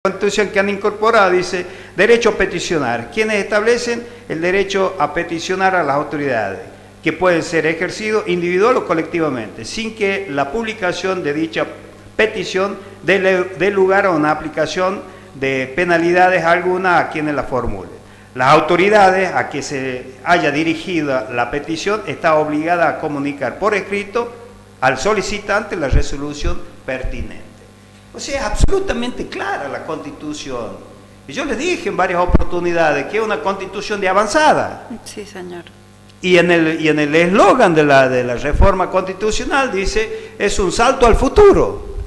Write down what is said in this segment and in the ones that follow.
Constitución que han incorporado dice derecho a peticionar, quienes establecen el derecho a peticionar a las autoridades, que pueden ser ejercidos individual o colectivamente, sin que la publicación de dicha petición dé lugar a una aplicación de penalidades alguna a quienes la formulen. Las autoridades a que se haya dirigido la petición está obligada a comunicar por escrito al solicitante la resolución pertinente. O sea, es absolutamente clara la Constitución. Y yo les dije en varias oportunidades que es una Constitución de avanzada. Sí, señor. Y en el eslogan de la reforma constitucional dice, es un salto al futuro.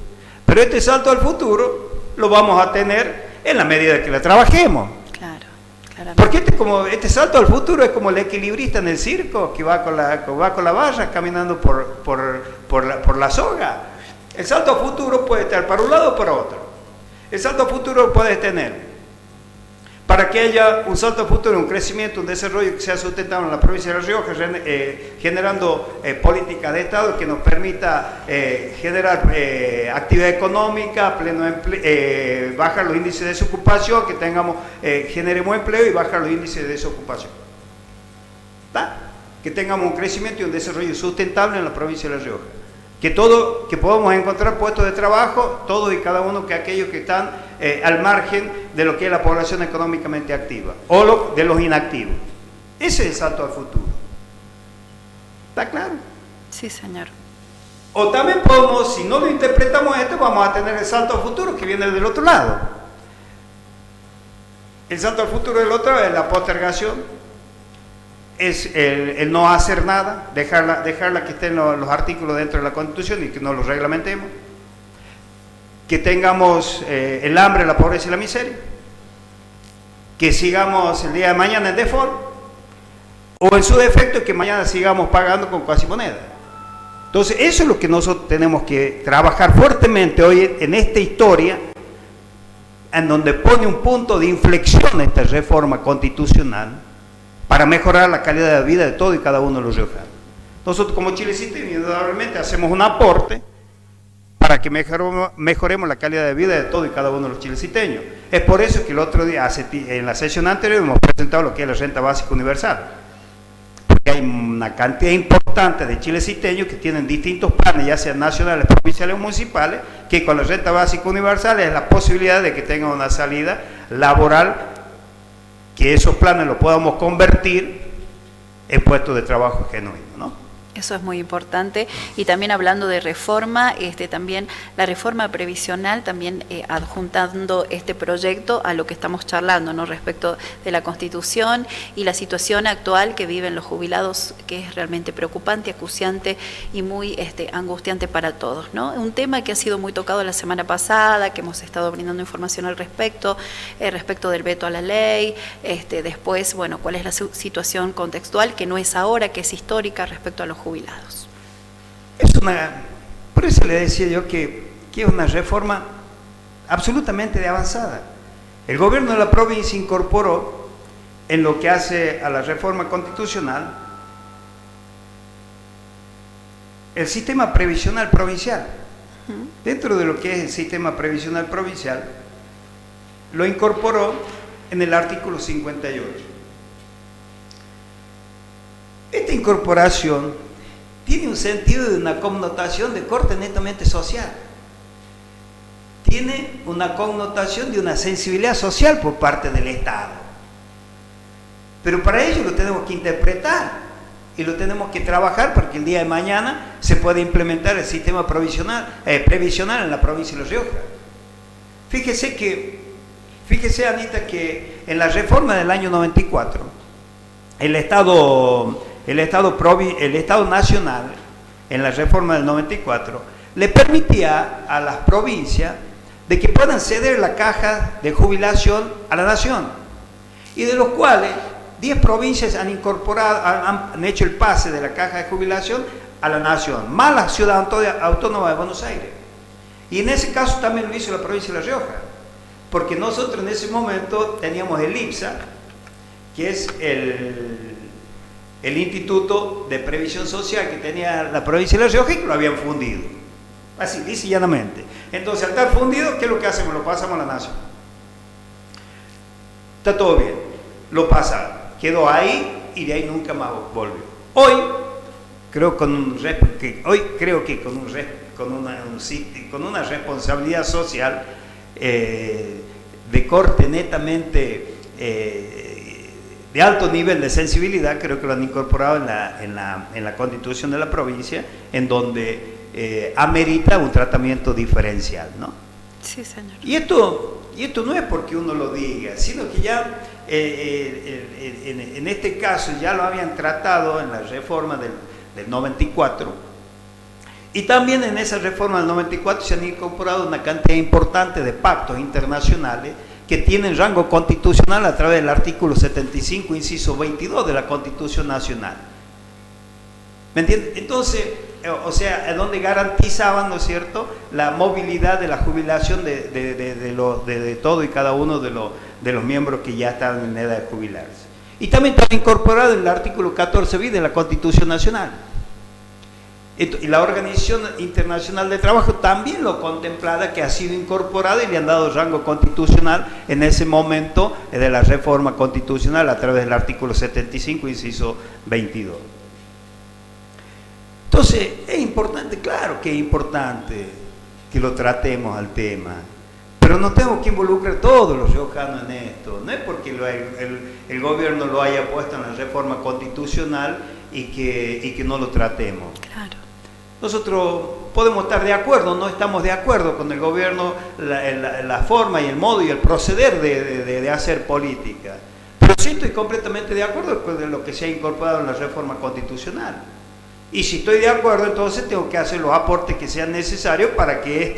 Pero este salto al futuro lo vamos a tener en la medida que la trabajemos. Claro, claramente. Porque este salto al futuro es como el equilibrista en el circo que va con la barra caminando por la soga. El salto a futuro puede estar para un lado o para otro. El salto a futuro puede tener, para que haya un salto a futuro, un crecimiento, un desarrollo que sea sustentable en la provincia de La Rioja, generando políticas de Estado que nos permita generar actividad económica, pleno empleo, bajar los índices de desocupación, que generemos empleo y bajar los índices de desocupación. ¿Está? Que tengamos un crecimiento y un desarrollo sustentable en la provincia de La Rioja. Que podamos encontrar puestos de trabajo, todos y cada uno que aquellos que están al margen de lo que es la población económicamente activa, o de los inactivos. Ese es el salto al futuro. ¿Está claro? Sí, señor. O también podemos, si no lo interpretamos esto, vamos a tener el salto al futuro que viene del otro lado. El salto al futuro del otro es la postergación, es el no hacer nada, dejarla que estén los artículos dentro de la Constitución y que no los reglamentemos, que tengamos el hambre, la pobreza y la miseria, que sigamos el día de mañana en default, o en su defecto que mañana sigamos pagando con cuasimoneda. Entonces eso es lo que nosotros tenemos que trabajar fuertemente hoy en esta historia, en donde pone un punto de inflexión esta reforma constitucional, para mejorar la calidad de vida de todo y cada uno de los riojanos. Nosotros como chileciteños indudablemente hacemos un aporte para que mejoremos la calidad de vida de todo y cada uno de los chileciteños. Es por eso que el otro día, en la sesión anterior, hemos presentado lo que es la renta básica universal. Porque hay una cantidad importante de chileciteños que tienen distintos planes, ya sean nacionales, provinciales o municipales, que con la renta básica universal es la posibilidad de que tengan una salida laboral, que esos planes los podamos convertir en puestos de trabajo genuinos, ¿no? Eso es muy importante. Y también hablando de reforma, también la reforma previsional, también adjuntando este proyecto a lo que estamos charlando, ¿no? Respecto de la Constitución y la situación actual que viven los jubilados, que es realmente preocupante, acuciante y muy angustiante para todos, ¿no? Un tema que ha sido muy tocado la semana pasada, que hemos estado brindando información al respecto del veto a la ley, después, bueno, cuál es la situación contextual, que no es ahora, que es histórica respecto a los jubilados. Por eso le decía yo que es una reforma absolutamente de avanzada. El gobierno de la provincia incorporó en lo que hace a la reforma constitucional el sistema previsional provincial. Dentro de lo que es el sistema previsional provincial, lo incorporó en el artículo 58. Esta incorporación tiene un sentido de una connotación de corte netamente social. Tiene una connotación de una sensibilidad social por parte del Estado. Pero para ello lo tenemos que interpretar y lo tenemos que trabajar para que el día de mañana se pueda implementar el sistema previsional en la provincia de La Rioja. Fíjese, Anita, que en la reforma del año 94, el Estado nacional, en la reforma del 94, le permitía a las provincias de que puedan ceder la caja de jubilación a la nación, y de los cuales 10 provincias han hecho el pase de la caja de jubilación a la nación, más la ciudad autónoma de Buenos Aires. Y en ese caso también lo hizo la provincia de La Rioja, porque nosotros en ese momento teníamos el IPSA, que es el Instituto de Previsión Social que tenía la provincia de La Rioja, y que lo habían fundido. Así, dice llanamente. Entonces, al estar fundido, ¿qué es lo que hacemos? Lo pasamos a la nación. Está todo bien, lo pasaron, quedó ahí y de ahí nunca más volvió. Hoy creo que con una responsabilidad social de corte netamente de alto nivel de sensibilidad, creo que lo han incorporado en la Constitución de la provincia, en donde amerita un tratamiento diferencial, ¿no? Sí, señor. Y esto no es porque uno lo diga, sino que ya en este caso ya lo habían tratado en la reforma del 94, y también en esa reforma del 94 se han incorporado una cantidad importante de pactos internacionales que tienen rango constitucional a través del artículo 75, inciso 22 de la Constitución Nacional. ¿Me entiendes? Entonces, o sea, donde garantizaban, ¿no es cierto?, la movilidad de la jubilación de todo y cada uno de los miembros que ya estaban en edad de jubilarse. Y también está incorporado en el artículo 14 bis de la Constitución Nacional. Y la Organización Internacional de Trabajo también lo contemplada, que ha sido incorporada y le han dado rango constitucional en ese momento de la reforma constitucional a través del artículo 75, inciso 22. Entonces, es importante, claro que es importante que lo tratemos al tema, pero no tenemos que involucrar todos los riojanos en esto. No es porque el gobierno lo haya puesto en la reforma constitucional y que no lo tratemos. Claro. Nosotros podemos estar de acuerdo, no estamos de acuerdo con el gobierno, la forma y el modo y el proceder de hacer política, pero sí estoy completamente de acuerdo con lo que se ha incorporado en la reforma constitucional. Y si estoy de acuerdo, entonces tengo que hacer los aportes que sean necesarios para que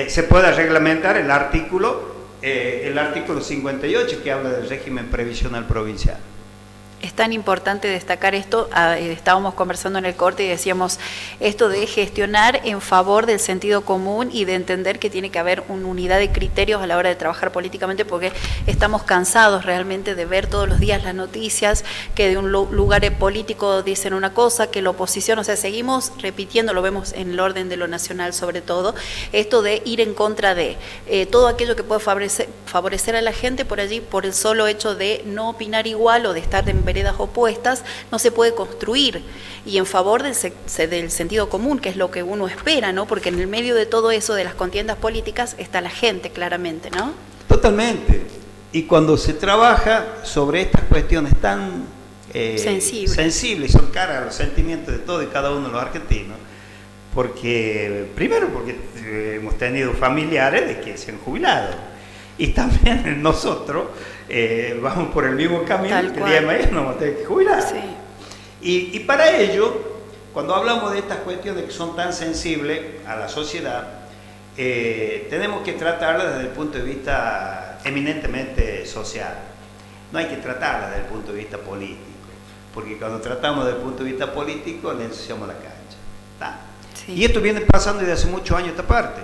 se pueda reglamentar el artículo 58, que habla del régimen previsional provincial. Es tan importante destacar esto, estábamos conversando en el corte y decíamos esto de gestionar en favor del sentido común y de entender que tiene que haber una unidad de criterios a la hora de trabajar políticamente, porque estamos cansados realmente de ver todos los días las noticias que de un lugar político dicen una cosa, que la oposición, o sea, seguimos repitiendo, lo vemos en el orden de lo nacional sobre todo, esto de ir en contra de todo aquello que puede favorecer a la gente por allí, por el solo hecho de no opinar igual o de estar en veredas opuestas, no se puede construir, y en favor del sentido común, que es lo que uno espera, ¿no? Porque en el medio de todo eso, de las contiendas políticas, está la gente claramente, ¿no? Totalmente. Y cuando se trabaja sobre estas cuestiones tan sensibles y son caras a los sentimientos de todos y cada uno de los argentinos, primero porque hemos tenido familiares de que se han jubilado, y también nosotros vamos por el mismo camino, que el día de mañana nos vamos a tener que jubilar. Sí. Y para ello, cuando hablamos de estas cuestiones que son tan sensibles a la sociedad, tenemos que tratarlas desde el punto de vista eminentemente social. No hay que tratarlas desde el punto de vista político, porque cuando tratamos desde el punto de vista político le ensuciamos la cancha. ¿Tá? Sí. Y esto viene pasando desde hace muchos años esta parte.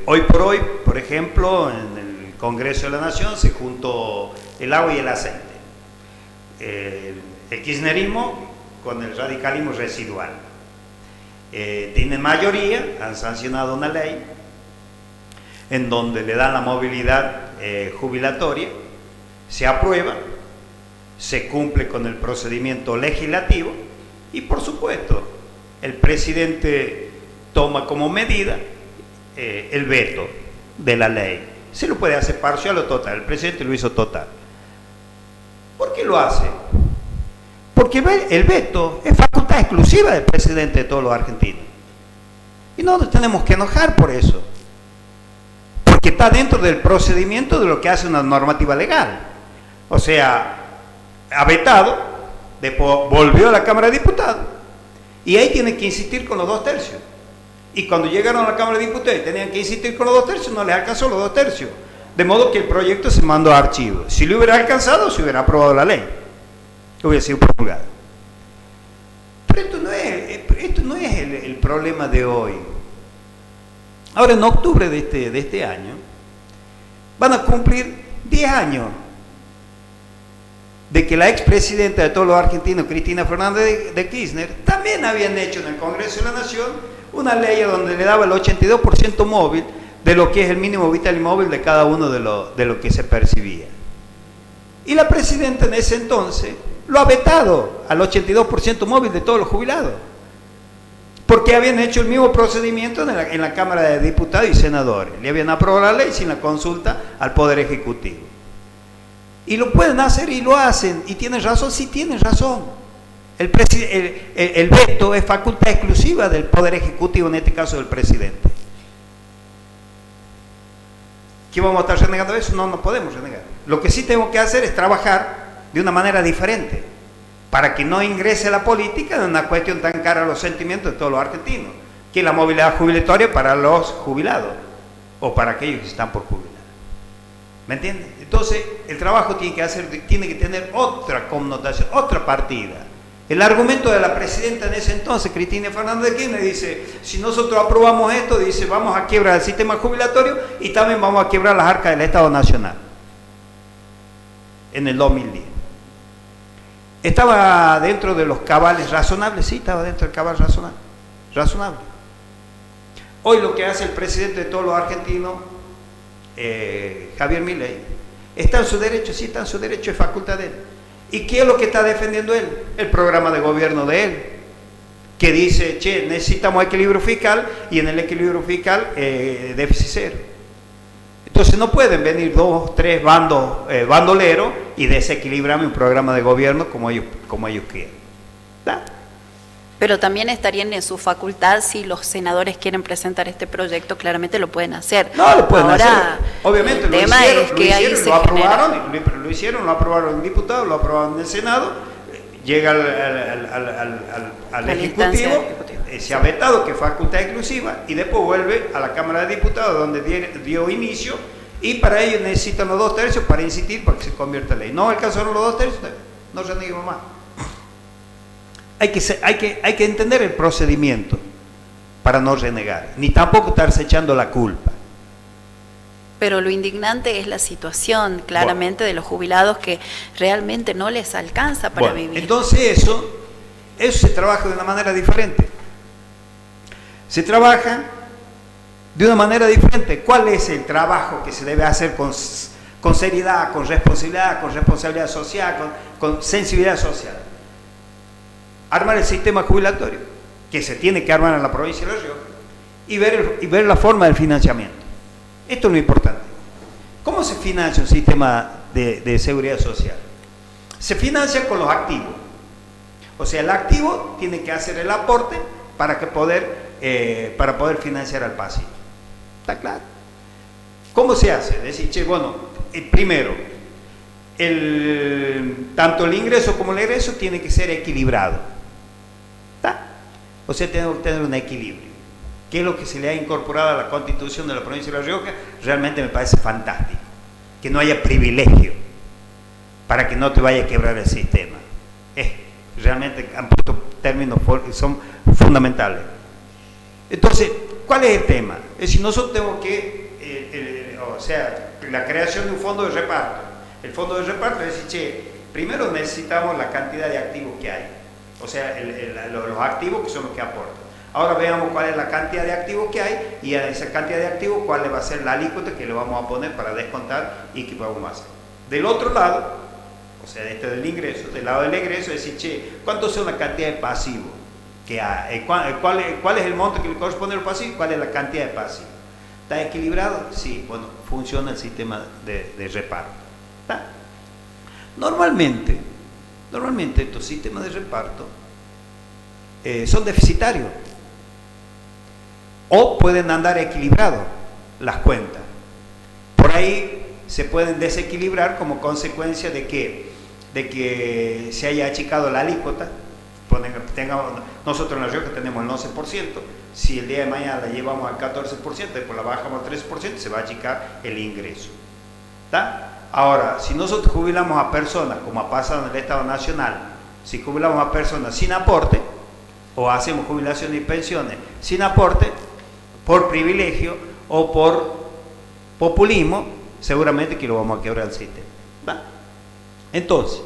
Hoy por hoy, por ejemplo, en el Congreso de la Nación se juntó el agua y el aceite. El kirchnerismo con el radicalismo residual. Tienen mayoría, han sancionado una ley en donde le dan la movilidad jubilatoria, se aprueba, se cumple con el procedimiento legislativo y, por supuesto, el presidente toma como medida el veto de la ley. Se lo puede hacer parcial o total, el presidente lo hizo total. ¿Por qué lo hace? Porque el veto es facultad exclusiva del presidente de todos los argentinos. Y no nos tenemos que enojar por eso. Porque está dentro del procedimiento de lo que hace una normativa legal. O sea, ha vetado, después volvió a la Cámara de Diputados, y ahí tiene que insistir con los 2/3. Y cuando llegaron a la Cámara de Diputados y tenían que insistir con los 2/3, no les alcanzó los 2/3. De modo que el proyecto se mandó a archivo. Si le hubiera alcanzado, se hubiera aprobado la ley, hubiera sido promulgada. Pero esto no es el problema de hoy. Ahora, en octubre de este año, van a cumplir 10 años de que la expresidenta de todos los argentinos, Cristina Fernández de Kirchner, también habían hecho en el Congreso de la Nación una ley donde le daba el 82% móvil de lo que es el mínimo vital y móvil de cada uno de lo que se percibía. Y la presidenta en ese entonces lo ha vetado al 82% móvil de todos los jubilados, porque habían hecho el mismo procedimiento en la Cámara de Diputados y Senadores. Le habían aprobado la ley sin la consulta al Poder Ejecutivo. Y lo pueden hacer y lo hacen. ¿Y tienen razón? Sí, tienen razón. El veto es facultad exclusiva del Poder Ejecutivo, en este caso del presidente. ¿Qué vamos a estar renegando eso? No, no podemos renegar. Lo que sí tenemos que hacer es trabajar de una manera diferente, para que no ingrese la política en una cuestión tan cara a los sentimientos de todos los argentinos, que es la movilidad jubilatoria para los jubilados, o para aquellos que están por jubilar. ¿Me entiendes? Entonces, el trabajo tiene que tener otra connotación, otra partida. El argumento de la presidenta en ese entonces, Cristina Fernández de Kirchner, dice, si nosotros aprobamos esto, dice, vamos a quebrar el sistema jubilatorio y también vamos a quebrar las arcas del Estado Nacional. En el 2010. ¿Estaba dentro de los cabales razonables? Sí, estaba dentro del cabal razonable. Hoy lo que hace el presidente de todos los argentinos, Javier Milei, ¿está en su derecho? Sí, está en su derecho, es facultad de él. ¿Y qué es lo que está defendiendo él? El programa de gobierno de él, que dice, che, necesitamos equilibrio fiscal, y en el equilibrio fiscal, déficit cero. Entonces no pueden venir 2, 3 bandoleros y desequilibrarme un programa de gobierno como ellos quieren. ¿Da? Pero también estarían en su facultad, si los senadores quieren presentar este proyecto, claramente lo pueden hacer. No, lo pueden hacer. Obviamente, lo hicieron, lo aprobaron en diputados, lo aprobaron en el Senado, llega al Ejecutivo, se ha vetado que es facultad exclusiva, y después vuelve a la Cámara de Diputados, donde dio inicio, y para ello necesitan los 2/3 para incidir para que se convierta en ley. No alcanzaron los 2/3, no reneguemos más. Hay que entender el procedimiento para no renegar, ni tampoco estarse echando la culpa. Pero lo indignante es la situación, claramente, de los jubilados, que realmente no les alcanza para vivir. Entonces eso se trabaja de una manera diferente. Se trabaja de una manera diferente. ¿Cuál es el trabajo que se debe hacer con seriedad, con responsabilidad social, con sensibilidad social? Armar el sistema jubilatorio, que se tiene que armar en la provincia de La Rioja, y ver la forma del financiamiento. Esto es lo importante. ¿Cómo se financia un sistema de seguridad social? Se financia con los activos. O sea, el activo tiene que hacer el aporte para poder financiar al pasivo. ¿Está claro? ¿Cómo se hace? Decir, primero, tanto el ingreso como el egreso tiene que ser equilibrado. ¿Está? O sea, tenemos que tener un equilibrio. ¿Qué es lo que se le ha incorporado a la Constitución de la provincia de La Rioja? Realmente me parece fantástico. Que no haya privilegio para que no te vaya a quebrar el sistema. Realmente han puesto términos son fundamentales. Entonces, ¿cuál es el tema? Es decir, nosotros tenemos que, la creación de un fondo de reparto. El fondo de reparto es decir, primero necesitamos la cantidad de activos que hay. O sea, los activos que son los que aportan. Ahora veamos cuál es la cantidad de activos que hay, y a esa cantidad de activos cuál va a ser la alícuota que le vamos a poner para descontar y qué vamos a hacer. Del otro lado, o sea, del ingreso, del lado del egreso, es decir, ¿cuánto es la cantidad de pasivos que hay? ¿Cuál es el monto que le corresponde al pasivo? ¿Cuál es la cantidad de pasivos? ¿Está equilibrado? Sí, funciona el sistema de reparto. ¿Está? Normalmente estos sistemas de reparto son deficitarios, o pueden andar equilibrados las cuentas. Por ahí se pueden desequilibrar como consecuencia de que se haya achicado la alícuota. Nosotros en La Rioja tenemos el 11%, si el día de mañana la llevamos al 14%, después la bajamos al 13%, se va a achicar el ingreso. ¿Está? Ahora, si nosotros jubilamos a personas, como ha pasado en el Estado Nacional, si jubilamos a personas sin aporte, o hacemos jubilaciones y pensiones sin aporte, por privilegio o por populismo, seguramente que lo vamos a quebrar el sistema. ¿Va? Entonces,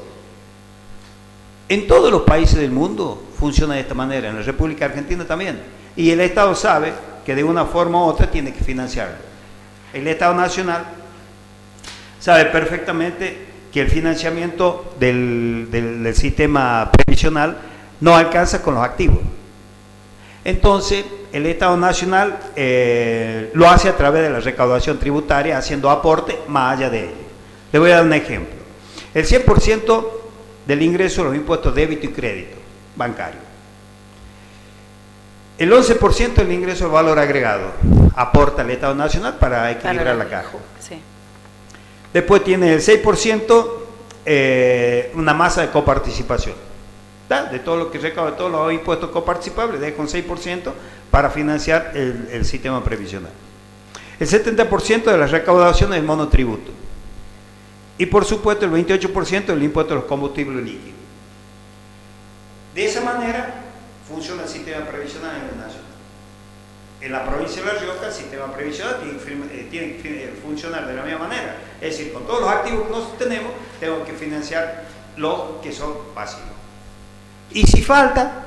en todos los países del mundo funciona de esta manera, en la República Argentina también, y el Estado sabe que de una forma u otra tiene que financiarlo. El Estado Nacional sabe perfectamente que el financiamiento del sistema previsional no alcanza con los activos. Entonces, el Estado Nacional lo hace a través de la recaudación tributaria, haciendo aporte más allá de ello. Le voy a dar un ejemplo. El 100% del ingreso de los impuestos débito y crédito bancario. El 11% del ingreso del valor agregado aporta el Estado Nacional para equilibrar la caja. Sí. Después tiene el 6% una masa de coparticipación. De todo lo que recauda, de todos los impuestos coparticipables, deja un 6% para financiar el sistema previsional. El 70% de las recaudaciones es monotributo. Y por supuesto el 28% del impuesto a los combustibles líquidos. De esa manera funciona el sistema previsional en el nacional. En la provincia de La Rioja el sistema previsional tiene que funcionar de la misma manera. Es decir, con todos los activos que nosotros tenemos que financiar los que son pasivos. Y si falta,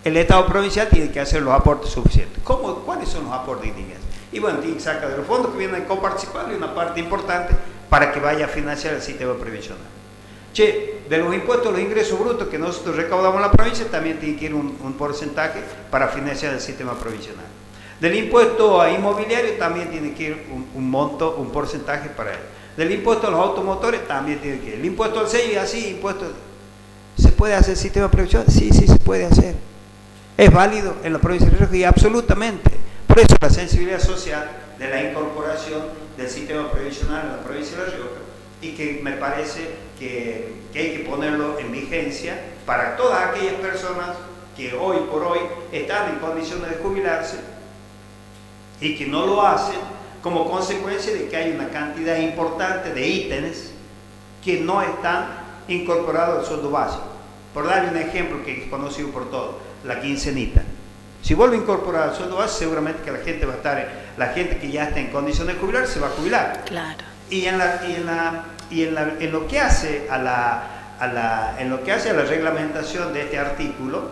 el Estado provincial tiene que hacer los aportes suficientes. ¿Cuáles son los aportes que tiene que hacer? Y bueno, tiene que sacar de los fondos que vienen coparticipables una parte importante para que vaya a financiar el sistema previsional. De los impuestos, los ingresos brutos que nosotros recaudamos en la provincia, también tiene que ir un porcentaje para financiar el sistema provisional. Del impuesto a inmobiliario también tiene que ir un porcentaje para él. Del impuesto a los automotores también tiene que ir. El impuesto al sello y así, impuestos. ¿Se puede hacer el sistema previsional? Sí, se puede hacer. Es válido en la provincia de Río y absolutamente. Por eso la sensibilidad social de la incorporación del sistema previsional en la provincia de La Rioja, y que me parece que hay que ponerlo en vigencia para todas aquellas personas que hoy por hoy están en condiciones de jubilarse y que no lo hacen como consecuencia de que hay una cantidad importante de ítems que no están incorporados al sueldo básico. Por darle un ejemplo que es conocido por todos, la quincenita. Si vuelve a incorporar al sueldo básico, seguramente que la gente que ya está en condiciones de jubilar se va a jubilar. Claro. Y en lo que hace a la reglamentación de este artículo,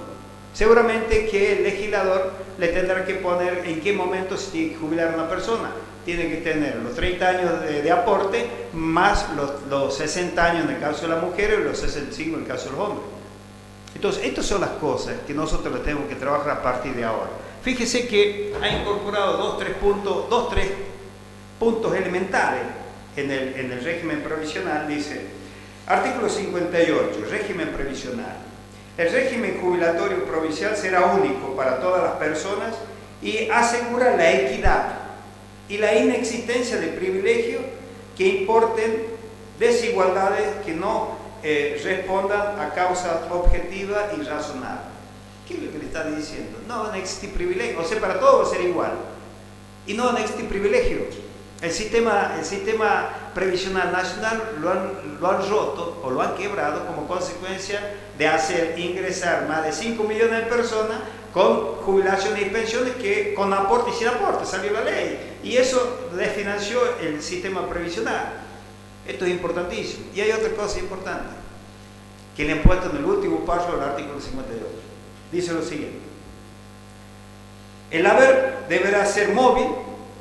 seguramente que el legislador le tendrá que poner en qué momento se tiene que jubilar una persona. Tiene que tener los 30 años de aporte más los 60 años en el caso de las mujeres y los 65 en el caso de los hombres. Entonces, estas son las cosas que nosotros le tenemos que trabajar a partir de ahora. Fíjese que ha incorporado dos, tres puntos elementales en el régimen previsional. Dice, artículo 58, régimen previsional. El régimen jubilatorio provincial será único para todas las personas y asegura la equidad y la inexistencia de privilegios que importen desigualdades que no respondan a causas objetivas y razonables. ¿Qué es lo que le está diciendo? No van a existir privilegios, o sea, para todos va a ser igual. Y no van a existir privilegios. El sistema previsional nacional lo han roto o lo han quebrado como consecuencia de hacer ingresar más de 5 millones de personas con jubilaciones y pensiones que con aporte y sin aporte, salió la ley. Y eso desfinanció el sistema previsional. Esto es importantísimo. Y hay otra cosa importante, que le han puesto en el último párrafo del artículo 58. Dice lo siguiente: el haber deberá ser móvil,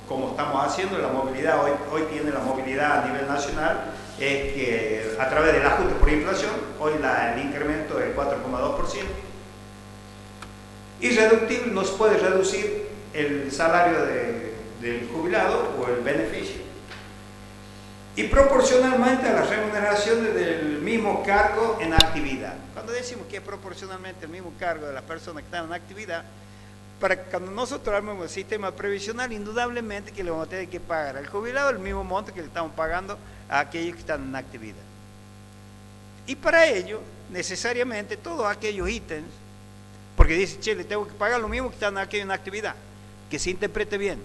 como estamos haciendo. La movilidad, hoy tiene la movilidad a nivel nacional, que a través del ajuste por inflación, hoy el incremento es 4,2%. Irreductible, no se puede reducir el salario del jubilado o el beneficio. Y proporcionalmente a las remuneraciones del mismo cargo en actividad. Cuando decimos que es proporcionalmente el mismo cargo de las personas que están en actividad, cuando nosotros armamos el sistema previsional, indudablemente que le vamos a tener que pagar al jubilado el mismo monto que le estamos pagando a aquellos que están en actividad. Y para ello, necesariamente, todos aquellos ítems, porque dice, che, le tengo que pagar lo mismo que están aquellos en actividad, que se interprete bien.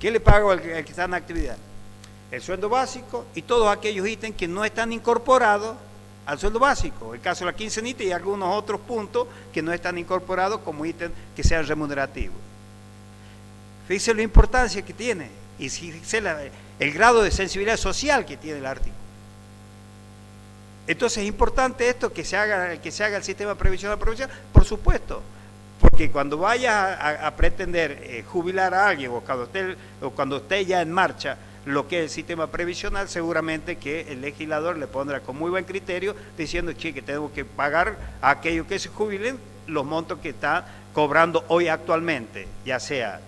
¿Qué le pago al que está en actividad? El sueldo básico y todos aquellos ítems que no están incorporados al sueldo básico, el caso de la quincenita y algunos otros puntos que no están incorporados como ítems que sean remunerativos. Fíjese la importancia que tiene y fíjese el grado de sensibilidad social que tiene el artículo. Entonces es importante esto, que se haga el sistema previsional provincial, por supuesto, porque porque cuando vayas a pretender jubilar a alguien o cuando esté ya en marcha lo que es el sistema previsional, seguramente que el legislador le pondrá con muy buen criterio diciendo que tenemos que pagar a aquellos que se jubilen los montos que está cobrando hoy actualmente, ya sea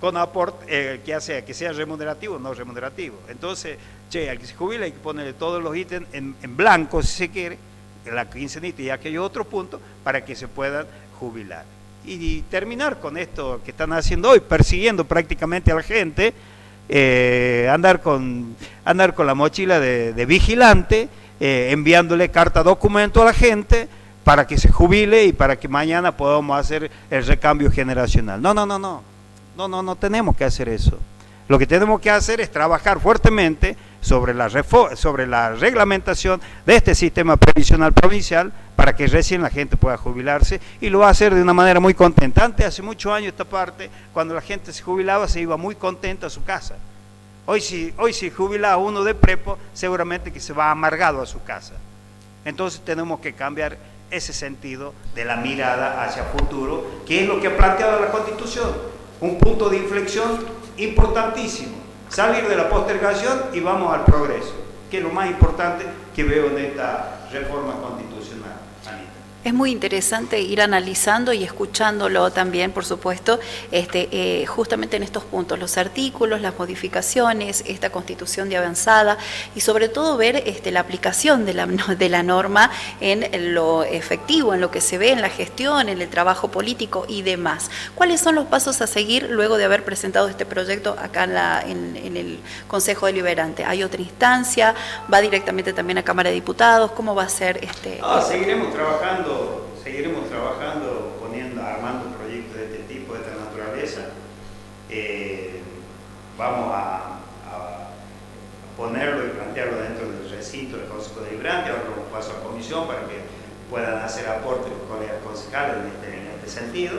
con aporte, ya sea que sea remunerativo o no remunerativo. Entonces, al que se jubila hay que ponerle todos los ítems en blanco, si se quiere, la quincenita y aquellos otros puntos, para que se puedan jubilar. Y terminar con esto que están haciendo hoy, persiguiendo prácticamente a la gente, andar con la mochila de vigilante, enviándole carta documento a la gente para que se jubile y para que mañana podamos hacer el recambio generacional. No tenemos que hacer eso. Lo que tenemos que hacer es trabajar fuertemente sobre la reglamentación de este sistema previsional provincial para que recién la gente pueda jubilarse, y lo va a hacer de una manera muy contenta. Antes, hace muchos años esta parte, cuando la gente se jubilaba, se iba muy contenta a su casa. Hoy si jubila a uno de prepo, seguramente que se va amargado a su casa. Entonces tenemos que cambiar ese sentido de la mirada hacia futuro, que es lo que ha planteado la Constitución, un punto de inflexión importantísimo, salir de la postergación y vamos al progreso, que es lo más importante que veo en esta reforma constitucional, Anita. Es muy interesante ir analizando y escuchándolo también, por supuesto, justamente en estos puntos, los artículos, las modificaciones, esta constitución de avanzada, y sobre todo ver la aplicación de la norma en lo efectivo, en lo que se ve en la gestión, en el trabajo político y demás. ¿Cuáles son los pasos a seguir luego de haber presentado este proyecto acá en el Consejo Deliberante? ¿Hay otra instancia? ¿Va directamente también a Cámara de Diputados? ¿Cómo va a ser Seguiremos trabajando, armando proyectos de este tipo, de esta naturaleza. Vamos a ponerlo y plantearlo dentro del recinto del Consejo Deliberante. Ahora lo paso a comisión para que puedan hacer aportes los colegas concejales en este sentido.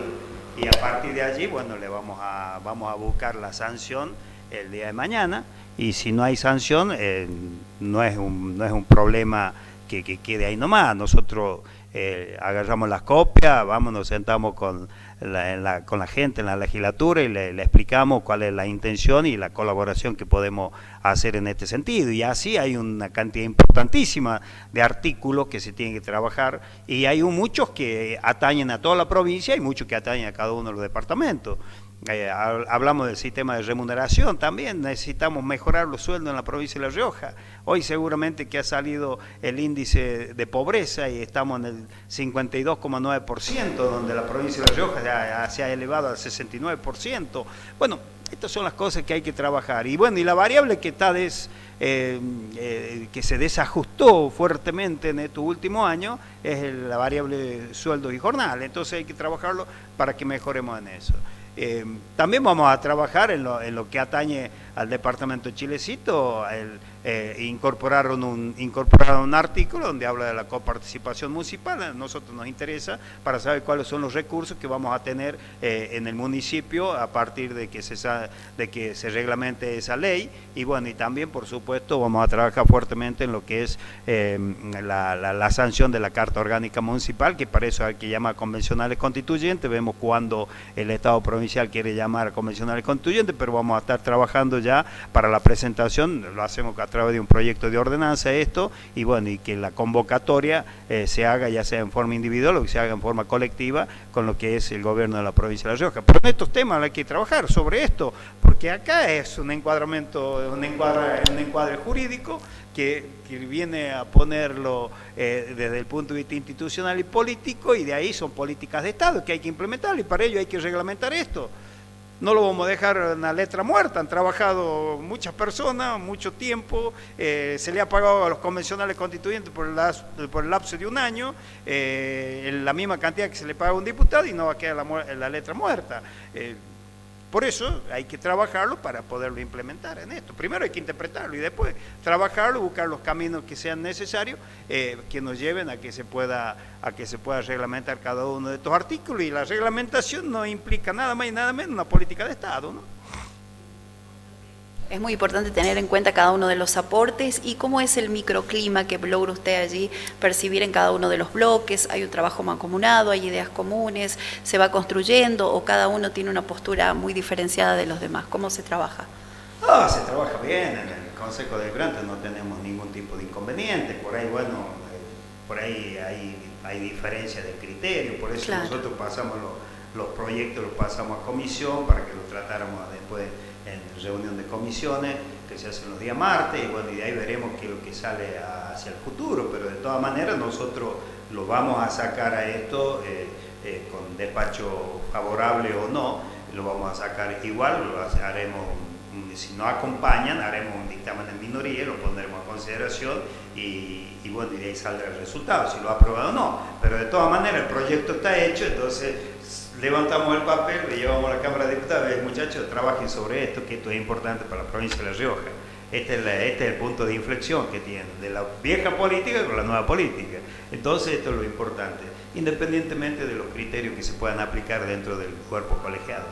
Y a partir de allí, bueno, vamos a buscar la sanción el día de mañana. Y si no hay sanción, no es un problema que quede ahí nomás. Nosotros agarramos las copias, nos sentamos con la gente en la legislatura y le explicamos cuál es la intención y la colaboración que podemos hacer en este sentido. Y así hay una cantidad importantísima de artículos que se tienen que trabajar, y hay muchos que atañen a toda la provincia y muchos que atañen a cada uno de los departamentos. Hablamos del sistema de remuneración también. Necesitamos mejorar los sueldos en la provincia de La Rioja. Hoy seguramente que ha salido el índice de pobreza y estamos en el 52,9%, donde la provincia de La Rioja se ha elevado al 69%. Bueno, estas son las cosas que hay que trabajar. Y bueno, y la variable que está que se desajustó fuertemente en estos últimos años es la variable sueldos y jornal. Entonces hay que trabajarlo para que mejoremos en eso. También vamos a trabajar en lo que atañe al departamento de Chilecito, incorporaron un artículo donde habla de la coparticipación municipal. A nosotros nos interesa para saber cuáles son los recursos que vamos a tener en el municipio a partir de que se reglamente esa ley. Y bueno, y también por supuesto vamos a trabajar fuertemente en lo que es la sanción de la Carta Orgánica Municipal, que para eso hay que llamar convencionales constituyentes. Vemos cuando el Estado provincial quiere llamar a convencionales constituyentes, pero vamos a estar trabajando ya para la presentación. Lo hacemos a través de un proyecto de ordenanza y bueno, y que la convocatoria se haga ya sea en forma individual o que se haga en forma colectiva con lo que es el gobierno de la provincia de La Rioja. Pero en estos temas hay que trabajar sobre esto, porque acá es un encuadre jurídico que viene a ponerlo desde el punto de vista institucional y político, y de ahí son políticas de Estado que hay que implementar, y para ello hay que reglamentar esto. No lo vamos a dejar en la letra muerta. Han trabajado muchas personas, mucho tiempo, se le ha pagado a los convencionales constituyentes por el lapso de un año, la misma cantidad que se le paga a un diputado, y no va a quedar la letra muerta. Por eso hay que trabajarlo para poderlo implementar en esto. Primero hay que interpretarlo y después trabajarlo, buscar los caminos que sean necesarios, que nos lleven a que se pueda reglamentar cada uno de estos artículos. Y la reglamentación no implica nada más y nada menos una política de Estado, ¿no? Es muy importante tener en cuenta cada uno de los aportes y cómo es el microclima que logra usted allí percibir en cada uno de los bloques. Hay un trabajo mancomunado, hay ideas comunes, se va construyendo o cada uno tiene una postura muy diferenciada de los demás. ¿Cómo se trabaja? Se trabaja bien, en el Consejo de Grandes no tenemos ningún tipo de inconveniente, por ahí, bueno, por ahí hay diferencia de criterio, por eso claro. Nosotros pasamos los proyectos, los pasamos a comisión para que los tratáramos después en reunión de comisiones que se hacen los días martes, y bueno, y de ahí veremos qué es lo que sale hacia el futuro, pero de todas maneras nosotros lo vamos a sacar a esto con despacho favorable o no, lo vamos a sacar igual, lo haremos, si no acompañan, haremos un dictamen en minoría, lo pondremos a consideración y bueno, y de ahí saldrá el resultado, si lo ha aprobado o no, pero de todas maneras el proyecto está hecho, entonces levantamos el papel, le llevamos a la Cámara de Diputados y muchachos, trabajen sobre esto, que esto es importante para la provincia de La Rioja. Este es el punto de inflexión que tiene, de la vieja política con la nueva política. Entonces esto es lo importante, independientemente de los criterios que se puedan aplicar dentro del cuerpo colegiado.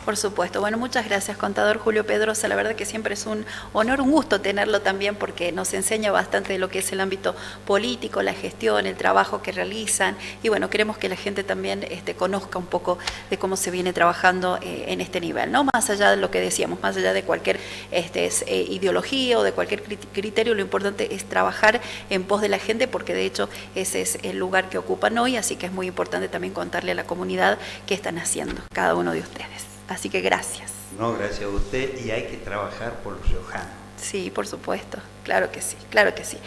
Por supuesto. Bueno, muchas gracias, contador Julio Pedrosa. La verdad que siempre es un honor, un gusto tenerlo también porque nos enseña bastante de lo que es el ámbito político, la gestión, el trabajo que realizan y bueno, queremos que la gente también conozca un poco de cómo se viene trabajando en este nivel, ¿no? Más allá de lo que decíamos, más allá de cualquier ideología o de cualquier criterio, lo importante es trabajar en pos de la gente porque de hecho ese es el lugar que ocupan hoy, así que es muy importante también contarle a la comunidad qué están haciendo cada uno de ustedes. Así que gracias. No, gracias a usted y hay que trabajar por los riojanos. Sí, por supuesto, claro que sí, claro que sí.